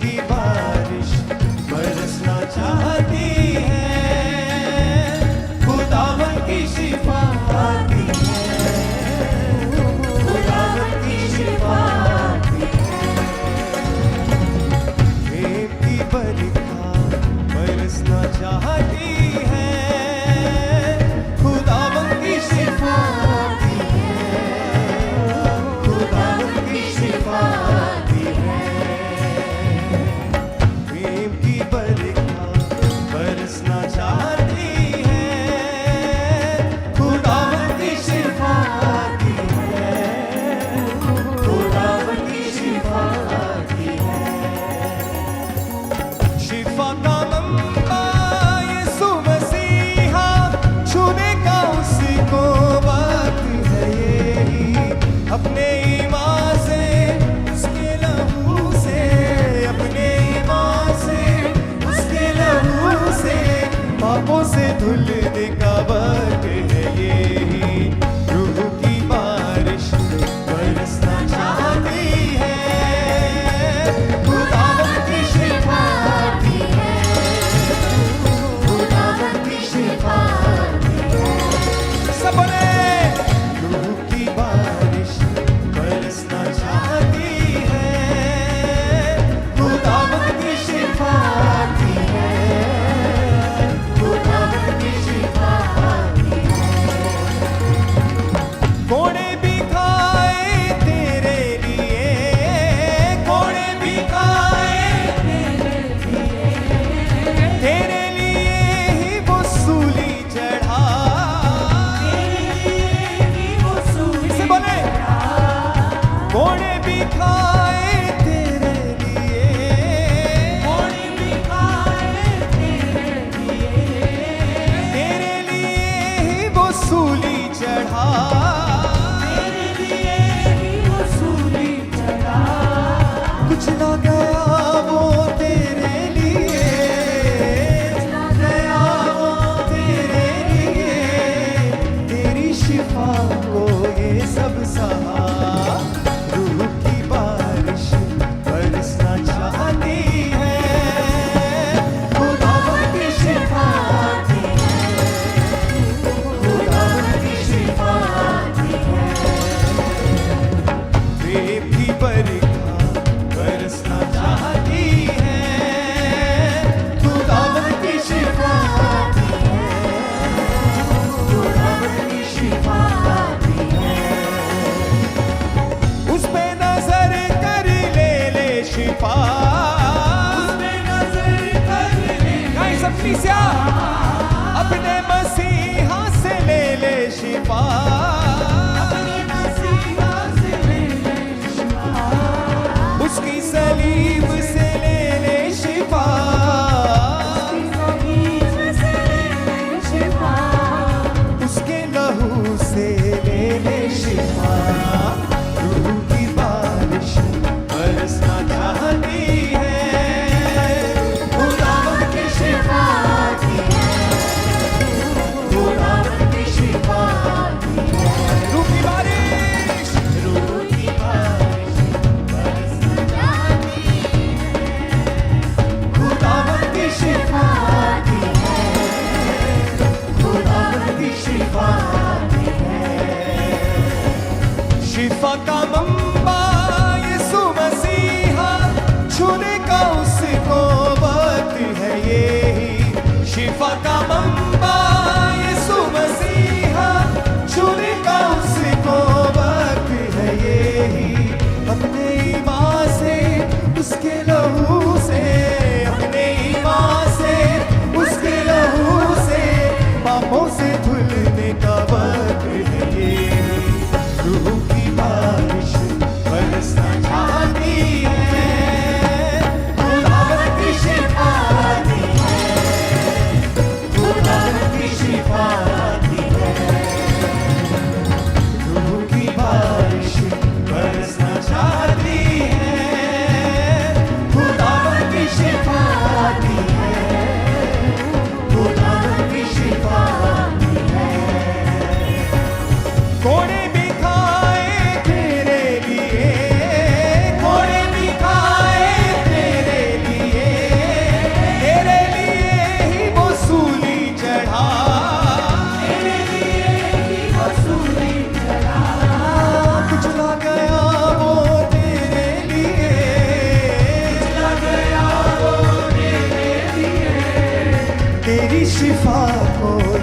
की बारिश बरसना चाहती है, खुदावन की शिफा आती है, खुदावन की शिफा आती है। प्रेम की बरखा बरसना चाहती है, खुदावन की शिफा आती है, खुदावन की शिफा आती है। प्रेम की बरखा बरसना चाहती है, खुदावन की शिफा आती है, खुदावन की शिफा आती है। शिफा का मंबा यीशु मसीहा, छूने का उसको वक्त है यही। अपने ईमान से उसके लहू से, अपने ईमान से उसके लहू से, पापों से धुलने का वक्त है यही। रूह की बारिश बरसना चाहती है, खुदावन की शिफा आती है, खुदावन की शिफा आती है। सब बोले, रूह की बारिश बरसना चाहती है, खुदावन की शिफा आती है, खुदावन की शिफा आती है। कोड़े भी खाए तेरे लिए, कोड़े भी खाए तेरे लिए ही वो सूली चढ़ा, इसे बोले, कोड़े भी खाए तेरे लिए, कोड़े भी खाए तेरे लिए ही वो सूली चढ़ा, तेरे लिए ही वो सूली चढ़ा। कुछ ना गया वो तेरे लिए, कुछ ना गया वो तेरे लिए, तेरी शिफा को ये सब सहा। रूह की बारिश बरसना चाहती है, खुदावन की शिफा आती है, खुदावन की शिफा आती है। प्रेम की बरखा बरसना चाहती है, खुदावन की शिफा आती है, खुदावन की शिफा आती है। उस पे नजर कर ले शिफा, उस पे नजर कर ले, गाइस अपनी से अपने मसीहा से ले शिफा, अपने मसीहा से ले शिफा, उसकी सलीब से ले शिफा, उसकी सलीब से ले शिफा, उसके लहू से ले शिफा। रूह की बारिश बरसना चाहती है, खुदावन की शिफा आती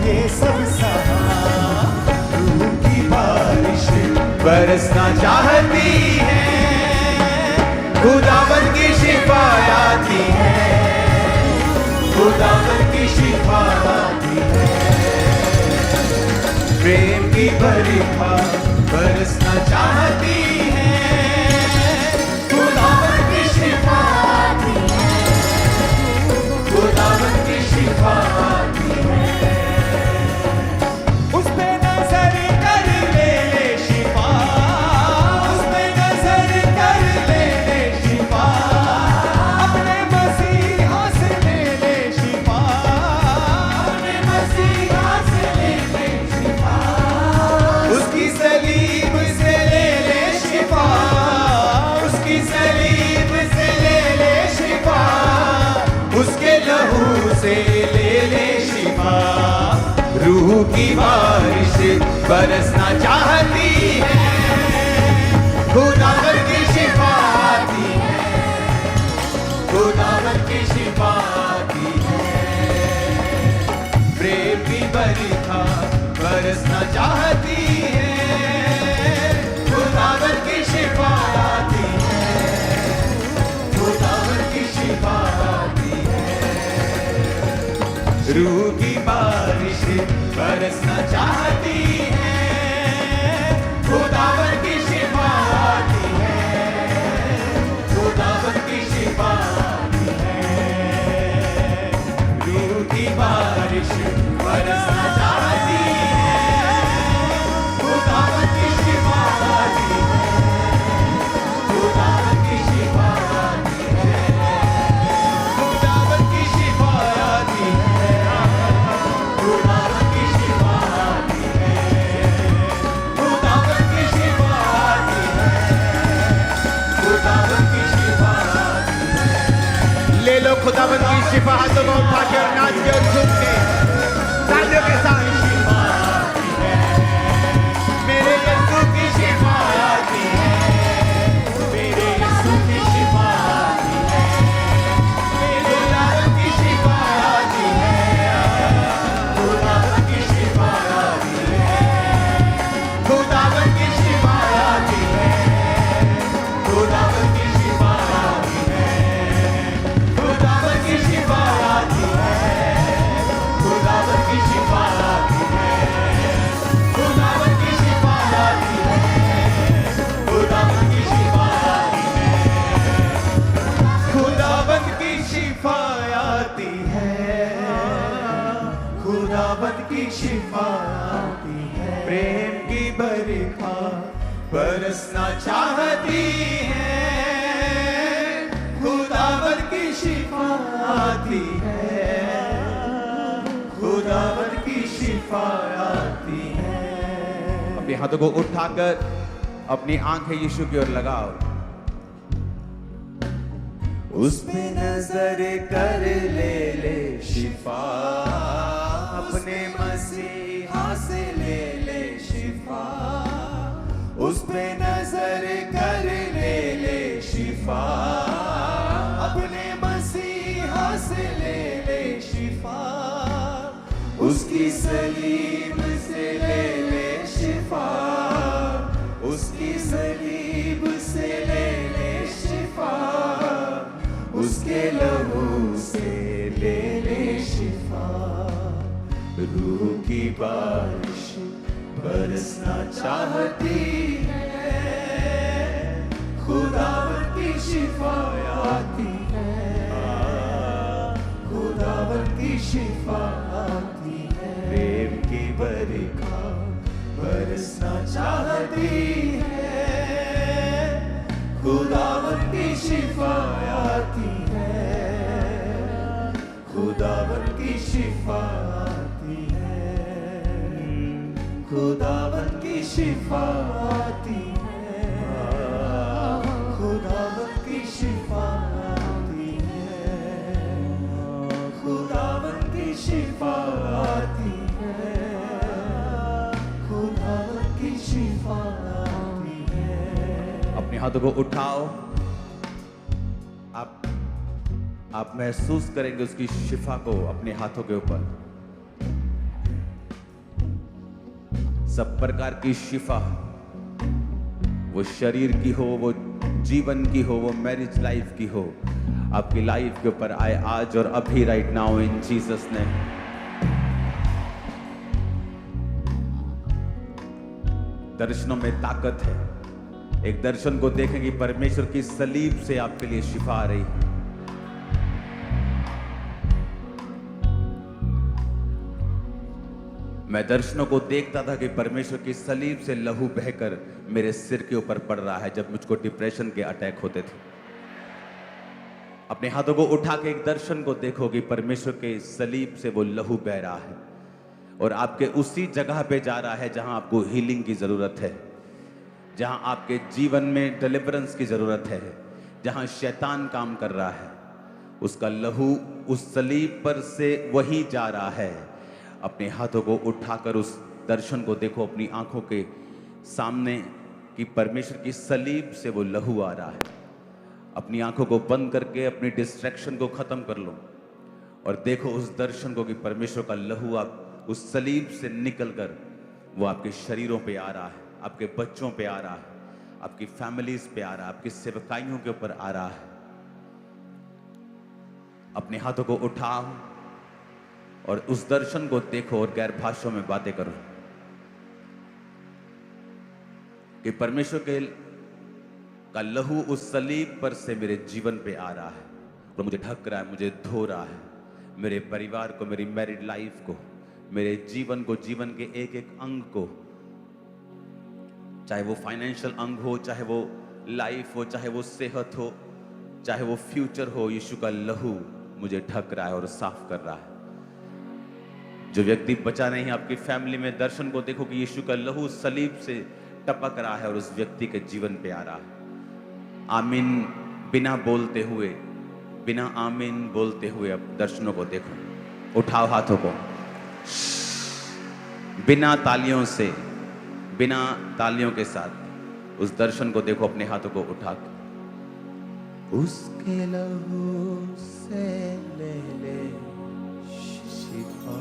ये सब सहा, रूह की बारिश बरसना चाहती है, खुदावन की शिफा आती है, खुदावन की शिफा आती है। प्रेम की बरखा बरसना चाहती है, खुदावन की शिफा आती है, खुदावन की शिफा आती है। उस पे नजर कर ले शिफा, उस पे नजर कर ले शिफा, अपने मसीहा से ले शिफा, अपने मसीहा से ले शिफा, उसकी सलीब से ले शिफा, उसकी सलीब से ले शिफा, उसके लहू से ले शिफा। रूह की बारिश बरसना चाहती है, खुदावन की शिफा आती है, खुदावन की शिफा आती है। प्रेम की बरखा बरसना चाहती है, खुदावन की शिफा आती है, खुदावन की शिफा आती है। रूह की बारिश बरसना चाहती है, खुदावन की शिफा आती है, खुदावन की शिफा आती है। रूह की बारिश बरसना चाहती है, खुदावन की शिफा आती है, खुदावन की शिफा आती है, खुदावन की शिफा आती है, खुदावन की शिफा आती है, खुदावन की शिफा आती है, खुदावन की शिफा आती है। ले लो खुदावन की शिफा, हाथों को उठा के और नाच के और झूम के तालियों के साथ। शिफा आती है, मेरे यीशु की शिफा आती है, मेरे यीशु की शिफा आती है, मेरे यार की शिफा आती है, खुदावन की शिफा आती है, खुदावन की शिफा आती है, खुदावन की शिफा आती है, खुदावन की शिफा आती है, खुदावन की शिफा आती है, खुदावन की शिफा आती है, खुदावन की शिफा आती है, खुदावन की शिफा आती है, खुदावन की शिफा आती है। प्रेम की बरखा बरसना चाहती है, खुदावन की शिफा आती है, खुदावन की शिफा आती है। अपने हाथों को उठाकर अपनी आंखें यीशु की ओर लगाओ, उस पे नजर कर ले शिफा, अपने मसीहा से ले शिफा, उस पे नजर कर ले शिफा, अपने मसीहा से ले शिफा, उसकी सलीब से ले शिफा, उसकी सलीब से ले शिफा, उसके लहू से ले शिफा। रूह की बारिश बरसना चाहती है, खुदावन की शिफा आती है, खुदावन की शिफा आती है। प्रेम की बरखा बरसना चाहती है, खुदावन की शिफा आती है, खुदावन की शिफा आती है, खुदावन की शिफा आती है, खुदावन की शिफा आती है, खुदावन की शिफा आती है, खुदावन की शिफा आती है। अपने हाथों को उठाओ, आप महसूस करेंगे उसकी शिफा को अपने हाथों के ऊपर। सब प्रकार की शिफा, वो शरीर की हो, वो जीवन की हो, वो मैरिज लाइफ की हो, आपकी लाइफ के ऊपर आए आज और अभी, राइट नाउ, इन जीसस ने। दर्शनों में ताकत है। एक दर्शन को देखेंगे, परमेश्वर की सलीब से आपके लिए शिफा आ रही है। मैं दर्शनों को देखता था कि परमेश्वर की सलीब से लहू बहकर मेरे सिर के ऊपर पड़ रहा है जब मुझको डिप्रेशन के अटैक होते थे। अपने हाथों को उठा के एक दर्शन को देखो कि परमेश्वर के सलीब से वो लहू बह रहा है और आपके उसी जगह पे जा रहा है जहां आपको हीलिंग की जरूरत है, जहां आपके जीवन में डिलीवरेंस की जरूरत है, जहां शैतान काम कर रहा है, उसका लहू उस सलीब पर से वही जा रहा है। अपने हाथों को उठाकर उस दर्शन को देखो अपनी आंखों के सामने कि परमेश्वर की सलीब से वो लहू आ रहा है। अपनी आंखों को बंद करके अपनी डिस्ट्रैक्शन को खत्म कर लो और देखो उस दर्शन को कि परमेश्वर का लहू आप उस सलीब से निकलकर वो आपके शरीरों पे आ रहा है, आपके बच्चों पे आ रहा है, आपकी फैमिलीज पे आ रहा है, आपकी सेवकाइयों के ऊपर आ रहा है। अपने हाथों को उठाओ और उस दर्शन को देखो और गैर भाषाओं में बातें करो कि परमेश्वर के का लहू उस सलीब पर से मेरे जीवन पे आ रहा है और मुझे ढक रहा है, मुझे धो रहा है, मेरे परिवार को, मेरी मैरिड लाइफ को, मेरे जीवन को, जीवन के एक एक अंग को, चाहे वो फाइनेंशियल अंग हो, चाहे वो लाइफ हो, चाहे वो सेहत हो, चाहे वो फ्यूचर हो, यीशु का लहू मुझे ढक रहा है और साफ कर रहा है। जो व्यक्ति बचा नहीं, आपकी फैमिली में दर्शन को देखो कि यीशु का लहू सलीब से टपक रहा है और उस व्यक्ति के जीवन पे आ रहा है। आमीन बिना बोलते हुए, बिना आमीन बोलते हुए अब दर्शनों को देखो। उठाओ हाथों को, बिना तालियों से, बिना तालियों के साथ उस दर्शन को देखो अपने हाथों को उठा के। उसके लहू से ले ले शिफा,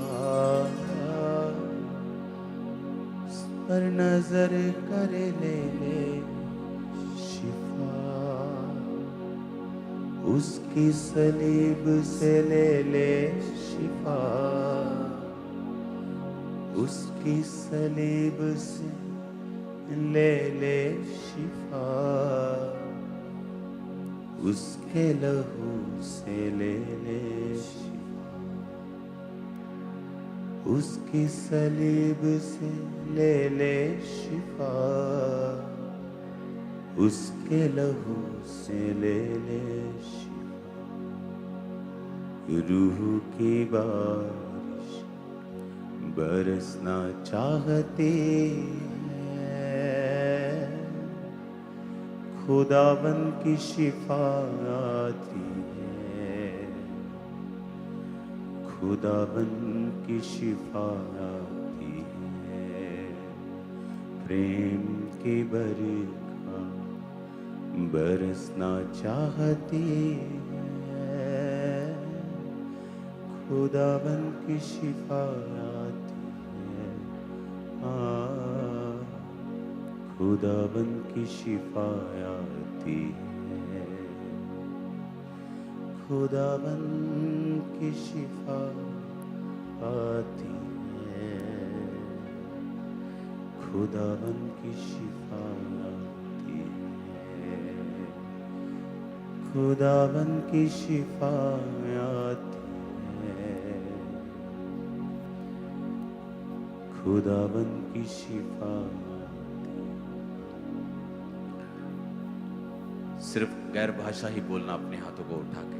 उस पर नजर कर ले ले शिफा, उसकी सलीब से ले ले शिफा, उसकी सलीब से ले ले शिफा, उसके लहू से ले ले शिफा, उसकी सलीब से ले ले शिफा, उसके लहू से ले ले शिफा। रूह की बारिश बरसना चाहती है, खुदावन की शिफा आती है, खुदावन की शिफा आती है, प्रेम की बरखा बरसना चाहती है, खुदावन की शिफा आती है, खुदावन की शिफा आती है, खुदावन की शिफा आती है, खुदावन की शिफा आती है, खुदावन की शिफा आती है, खुदावन की शिफा। सिर्फ गैर भाषा ही बोलना अपने हाथों को उठा के।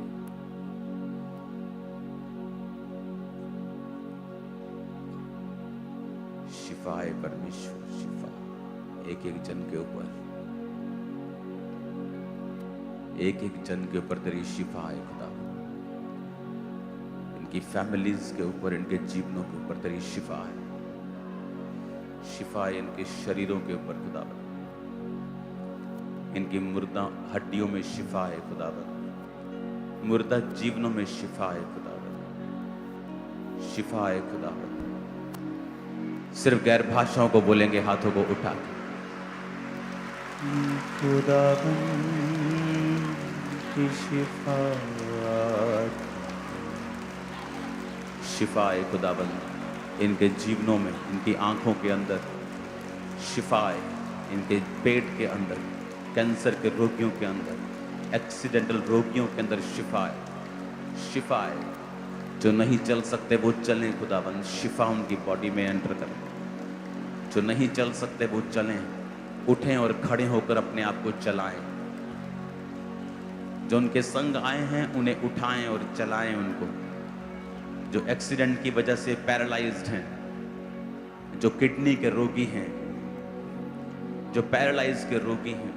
शिफा है परमेश्वर, शिफा एक एक जन के ऊपर, एक एक जन के ऊपर तेरी शिफा है खुदा। इनकी फैमिलीज के ऊपर, इनके जीवनों के ऊपर तेरी शिफा है। शिफा है इनके शरीरों के ऊपर खुदावन, इनकी मुर्दा हड्डियों में शिफा है खुदावन, मुर्दा जीवनों में शिफा है खुदावन, शिफा है खुदावन, सिर्फ गैर भाषाओं को बोलेंगे हाथों को उठा के। खुदाबंद की शिफात, शिफाए खुदाबंद इनके जीवनों में, इनकी आंखों के अंदर शिफाए, इनके पेट के अंदर, कैंसर के रोगियों के अंदर, एक्सीडेंटल रोगियों के अंदर शिफाए, शिफाए जो नहीं चल सकते वो चलें खुदाबंद, शिफा उनकी बॉडी में एंटर करें। जो नहीं चल सकते वो चलें, उठें और खड़े होकर अपने आप को चलाएं। जो उनके संग आए हैं उन्हें उठाएं और चलाएं उनको। जो एक्सीडेंट की वजह से पैरालाइज्ड हैं, जो किडनी के रोगी हैं, जो पैरालाइज के रोगी हैं,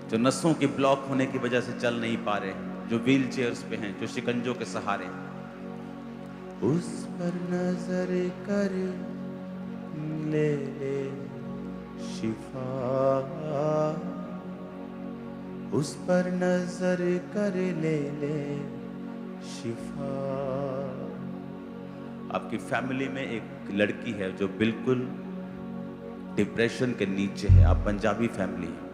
जो नसों के ब्लॉक होने की वजह से चल नहीं पा रहे, जो व्हील चेयर्स पे हैं, जो शिकंजों के सहारे, उस पर नजर कर ले ले शिफा, उस पर नजर कर ले ले शिफा। आपकी फैमिली में एक लड़की है जो बिल्कुल डिप्रेशन के नीचे है। आप पंजाबी फैमिली हैं,